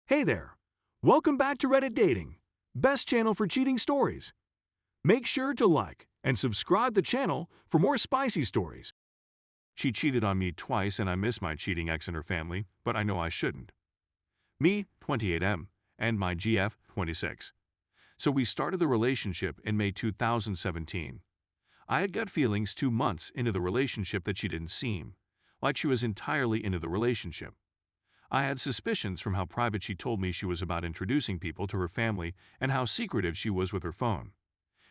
Hey there! Welcome back to Reddit Dating, best channel for cheating stories. Make sure to like and subscribe the channel for more spicy stories. She cheated on me twice and I miss my cheating ex and her family, but I know I shouldn't. Me, 28M, and my GF, 26. So we started the relationship in May 2017. I had gut feelings 2 months into the relationship that she didn't seem like she was entirely into the relationship. I had suspicions from how private she told me she was about introducing people to her family and how secretive she was with her phone.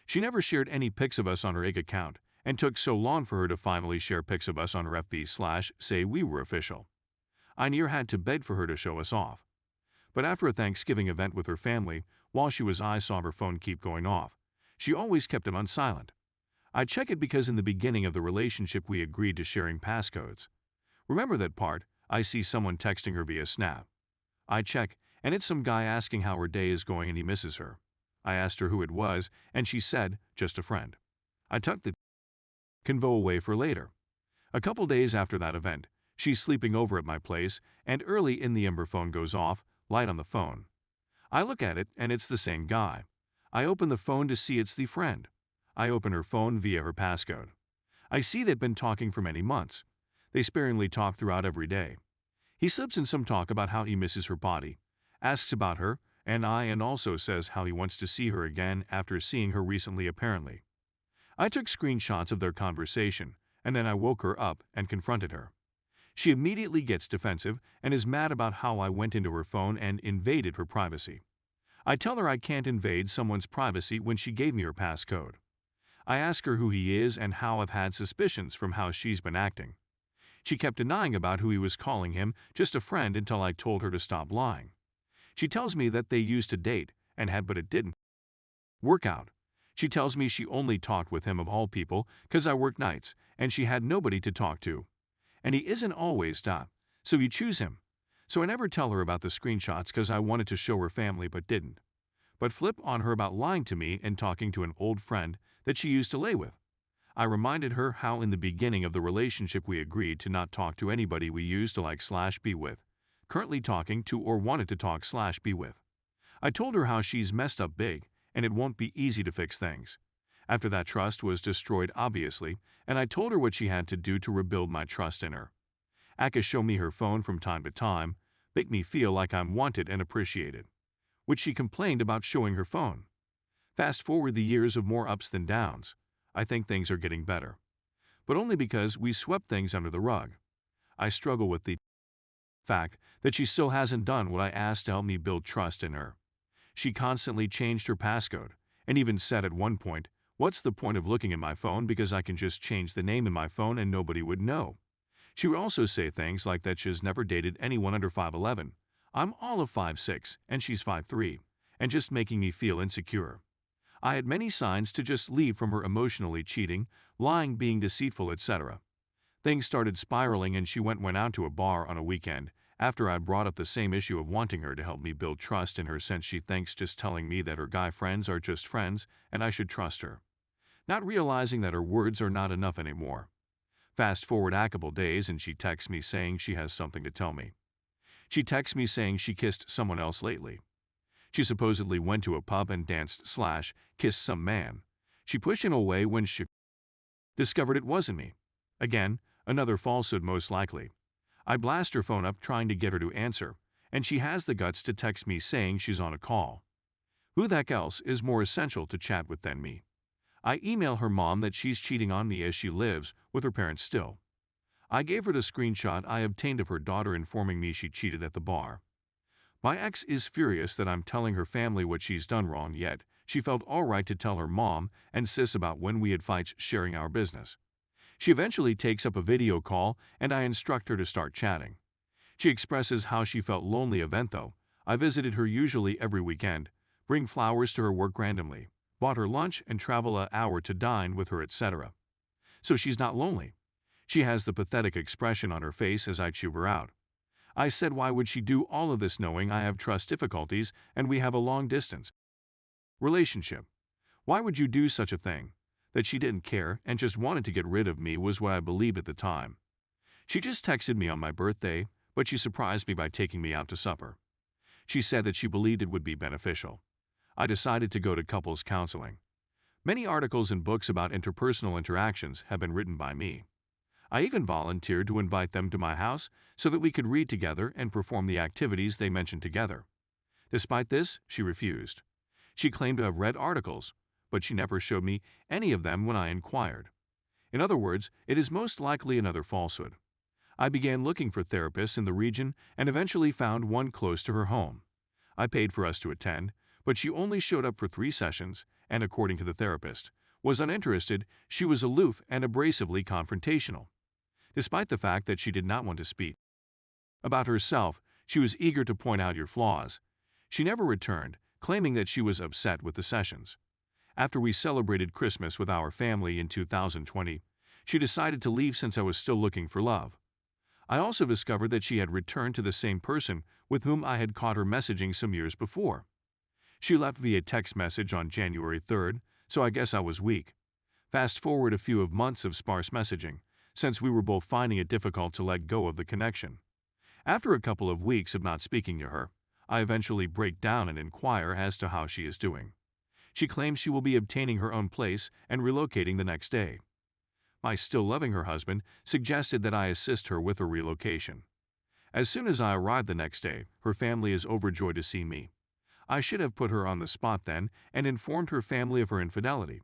She never shared any pics of us on her IG account and took so long for her to finally share pics of us on her FB/ say we were official. I near had to beg for her to show us off. But after a Thanksgiving event with her family, while she was I saw her phone keep going off. She always kept it on silent. I check it because in the beginning of the relationship we agreed to sharing passcodes. Remember that part? I see someone texting her via Snap. I check, and it's some guy asking how her day is going and he misses her. I asked her who it was, and she said, just a friend. I tucked the convo away for later. A couple days after that event, she's sleeping over at my place, and early in the Ember phone goes off, light on the phone. I look at it, and it's the same guy. I open the phone to see it's the friend. I open her phone via her passcode. I see they've been talking for many months. They sparingly talk throughout every day. He slips in some talk about how he misses her body, asks about her, and also says how he wants to see her again after seeing her recently apparently. I took screenshots of their conversation, and then I woke her up and confronted her. She immediately gets defensive and is mad about how I went into her phone and invaded her privacy. I tell her I can't invade someone's privacy when she gave me her passcode. I ask her who he is and how I've had suspicions from how she's been acting. She kept denying about who he was calling him, just a friend, until I told her to stop lying. She tells me that they used to date and had, but it didn't work out. She tells me she only talked with him of all people because I work nights and she had nobody to talk to. And he isn't always . So you choose him. So I never tell her about the screenshots because I wanted to show her family but didn't. But flip on her about lying to me and talking to an old friend that she used to lay with. I reminded her how in the beginning of the relationship we agreed to not talk to anybody we used to like/be with, currently talking to or wanted to talk/be with. I told her how she's messed up big and it won't be easy to fix things. After that, trust was destroyed obviously, and I told her what she had to do to rebuild my trust in her. Aka show me her phone from time to time, make me feel like I'm wanted and appreciated, which she complained about showing her phone. Fast forward the years of more ups than downs. I think things are getting better. But only because we swept things under the rug. I struggle with the fact that she still hasn't done what I asked to help me build trust in her. She constantly changed her passcode, and even said at one point, "What's the point of looking at my phone because I can just change the name in my phone and nobody would know." She would also say things like that she's never dated anyone under 5'11". I'm all of 5'6", and she's 5'3", and just making me feel insecure. I had many signs to just leave from her: emotionally cheating, lying, being deceitful, etc. Things started spiraling and she went out to a bar on a weekend after I brought up the same issue of wanting her to help me build trust in her, since she thinks just telling me that her guy friends are just friends and I should trust her, not realizing that her words are not enough anymore. Fast forward a couple days and she texts me saying she has something to tell me. She texts me saying she kissed someone else lately. She supposedly went to a pub and danced/kissed some man. She pushed him away when she discovered it wasn't me. Again, another falsehood most likely. I blast her phone up trying to get her to answer, and she has the guts to text me saying she's on a call. Who the heck else is more essential to chat with than me? I email her mom that she's cheating on me as she lives with her parents still. I gave her the screenshot I obtained of her daughter informing me she cheated at the bar. My ex is furious that I'm telling her family what she's done wrong, yet she felt alright to tell her mom and sis about when we had fights sharing our business. She eventually takes up a video call and I instruct her to start chatting. She expresses how she felt lonely event though. I visited her usually every weekend, bring flowers to her work randomly, bought her lunch and travel an hour to dine with her, etc. So she's not lonely. She has the pathetic expression on her face as I chew her out. I said, why would she do all of this knowing I have trust difficulties and we have a long distance relationship? Why would you do such a thing? That she didn't care and just wanted to get rid of me was what I believed at the time. She just texted me on my birthday, but she surprised me by taking me out to supper. She said that she believed it would be beneficial. I decided to go to couples counseling. Many articles and books about interpersonal interactions have been written by me. I even volunteered to invite them to my house so that we could read together and perform the activities they mentioned together. Despite this, she refused. She claimed to have read articles, but she never showed me any of them when I inquired. In other words, it is most likely another falsehood. I began looking for therapists in the region and eventually found one close to her home. I paid for us to attend, but she only showed up for 3 sessions and, according to the therapist, was uninterested. She was aloof and abrasively confrontational. Despite the fact that she did not want to speak about herself, she was eager to point out your flaws. She never returned, claiming that she was upset with the sessions. After we celebrated Christmas with our family in 2020, she decided to leave since I was still looking for love. I also discovered that she had returned to the same person with whom I had caught her messaging some years before. She left via text message on January 3rd, so I guess I was weak. Fast forward a few months of sparse messaging, since we were both finding it difficult to let go of the connection. After a couple of weeks of not speaking to her, I eventually break down and inquire as to how she is doing. She claims she will be obtaining her own place and relocating the next day. My still loving her husband suggested that I assist her with her relocation. As soon as I arrived the next day, her family is overjoyed to see me. I should have put her on the spot then and informed her family of her infidelity,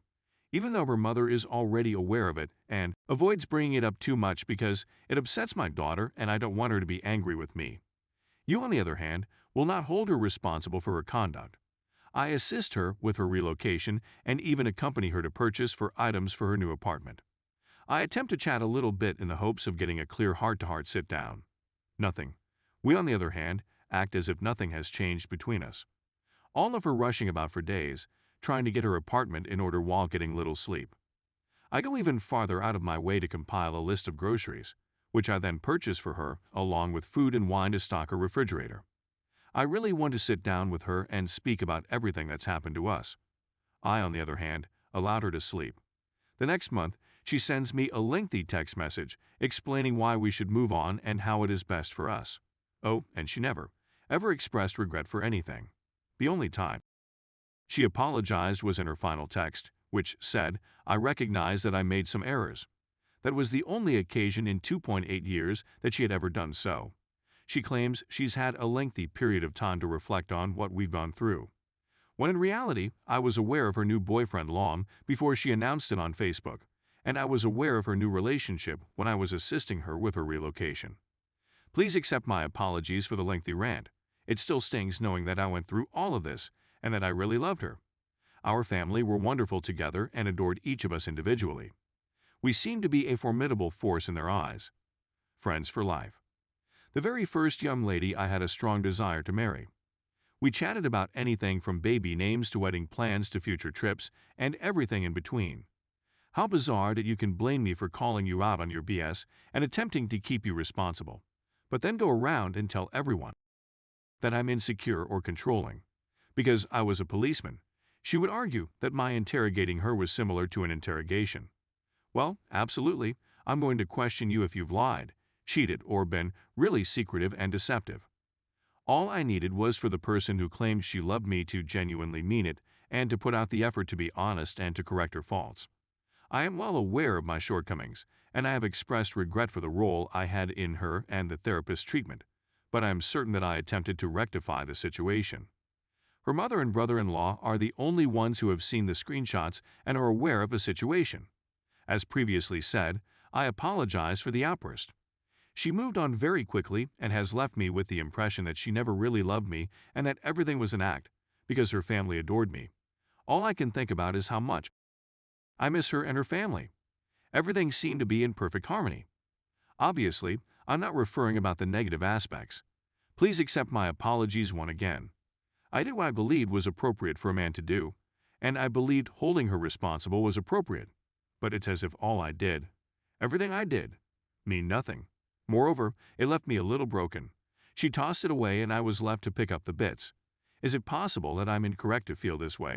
even though her mother is already aware of it and avoids bringing it up too much because it upsets my daughter and I don't want her to be angry with me. You, on the other hand, will not hold her responsible for her conduct. I assist her with her relocation and even accompany her to purchase for items for her new apartment. I attempt to chat a little bit in the hopes of getting a clear heart-to-heart sit-down. Nothing. We, on the other hand, act as if nothing has changed between us. All of her rushing about for days, trying to get her apartment in order while getting little sleep. I go even farther out of my way to compile a list of groceries, which I then purchase for her, along with food and wine to stock her refrigerator. I really want to sit down with her and speak about everything that's happened to us. I, on the other hand, allowed her to sleep. The next month, she sends me a lengthy text message explaining why we should move on and how it is best for us. Oh, and she never, ever expressed regret for anything. The only time she apologized was in her final text, which said, "I recognize that I made some errors." That was the only occasion in 2.8 years that she had ever done so. She claims she's had a lengthy period of time to reflect on what we've gone through, when in reality, I was aware of her new boyfriend long before she announced it on Facebook, and I was aware of her new relationship when I was assisting her with her relocation. Please accept my apologies for the lengthy rant. It still stings knowing that I went through all of this and that I really loved her. Our family were wonderful together and adored each of us individually. We seemed to be a formidable force in their eyes. Friends for life. The very first young lady I had a strong desire to marry. We chatted about anything from baby names to wedding plans to future trips and everything in between. How bizarre that you can blame me for calling you out on your BS and attempting to keep you responsible, but then go around and tell everyone that I'm insecure or controlling. Because I was a policeman, she would argue that my interrogating her was similar to an interrogation. Well, absolutely, I'm going to question you if you've lied, cheated, or been really secretive and deceptive. All I needed was for the person who claimed she loved me to genuinely mean it and to put out the effort to be honest and to correct her faults. I am well aware of my shortcomings, and I have expressed regret for the role I had in her and the therapist's treatment, but I am certain that I attempted to rectify the situation. Her mother and brother-in-law are the only ones who have seen the screenshots and are aware of the situation. As previously said, I apologize for the outburst. She moved on very quickly and has left me with the impression that she never really loved me and that everything was an act, because her family adored me. All I can think about is how much I miss her and her family. Everything seemed to be in perfect harmony. Obviously, I'm not referring about the negative aspects. Please accept my apologies once again. I did what I believed was appropriate for a man to do, and I believed holding her responsible was appropriate. But it's as if all I did, everything I did, mean nothing. Moreover, it left me a little broken. She tossed it away and I was left to pick up the bits. Is it possible that I'm incorrect to feel this way?